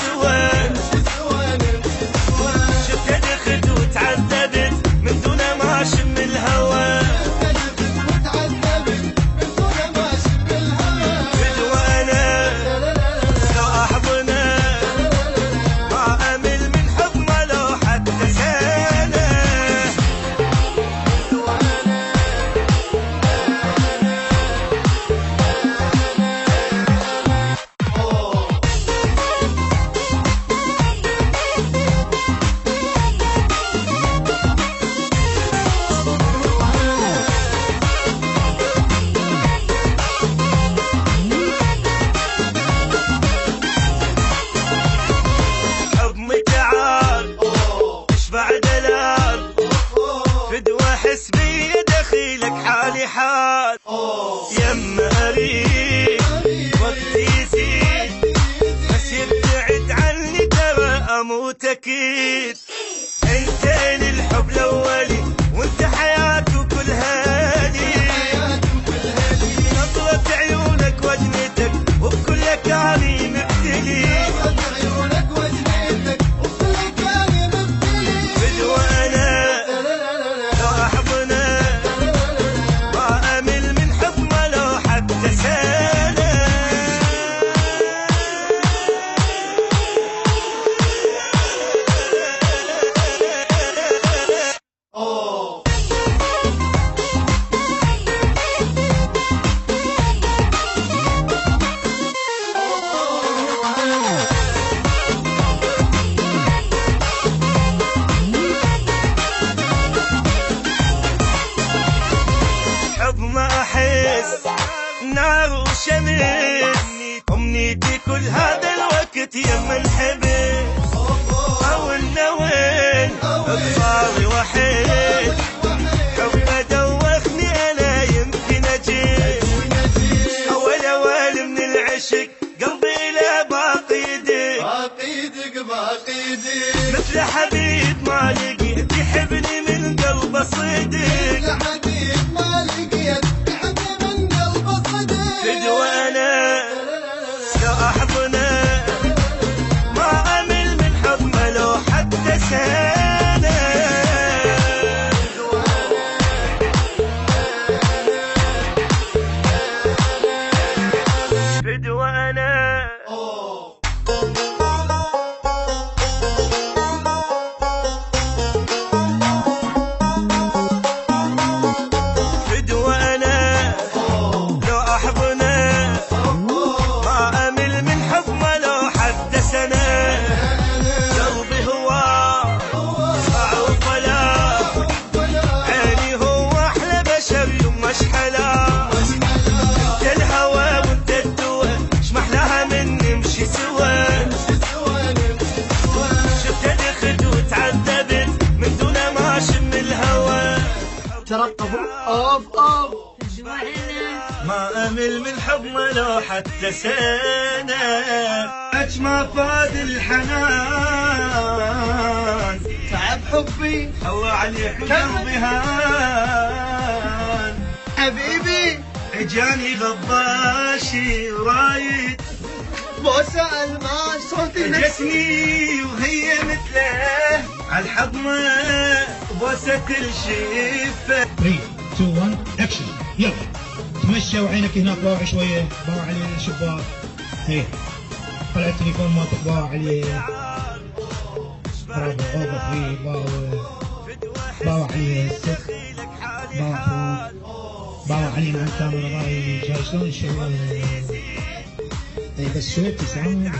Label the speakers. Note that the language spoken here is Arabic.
Speaker 1: سوا. شفتها دخلت وتعذبت من دون ما اشم الهوى. فدوانا لو احضنه ما امل من حضنه لو حتى سنه. احس بي دخيلك حالي حال يما اريد وقتي يزيد بس يبتعد عني ترى اموت اكيد. انت للحب الاولي وانت حياتي وكل هالي. نظرة عيونك وجنتك وبكل كاني مبتلي. نار وشمس أمنيتي كل هذا الوقت يما الحبس أو النوين صار وحيد. حبه دوخني أنا يمكن أجيب أول أول من العشق قلبي لا باقيدك مثل حبيب ما لقيت يحبني من قلبه صدق. فدوانا لو احضنه ما امل من حضنه لو حتى سنه. فدوانا
Speaker 2: ترقبوا اوف
Speaker 1: ما امل من حضنه لو حتى سنه. ما فاد الحنان
Speaker 2: تعب حبي
Speaker 1: الله عليك قلبي هان.
Speaker 2: حبيبي
Speaker 1: اجاني غباشي رايد
Speaker 2: بوسه الماس صوتي
Speaker 1: جسني وهي مثله عالحضنه بوسه الشفه.
Speaker 3: 3 2 1 اكشن يلا. تمشى وعينك هناك باوع شويه باوع عليه الشباك. هي طلع التليفون مالتك باوع عليه. برافو اوفر فري باوع عليه السك باوع فوق باوع عليه مع الكاميرا. راي جاي شلون الشغل. اي بس شوي ابتسامه.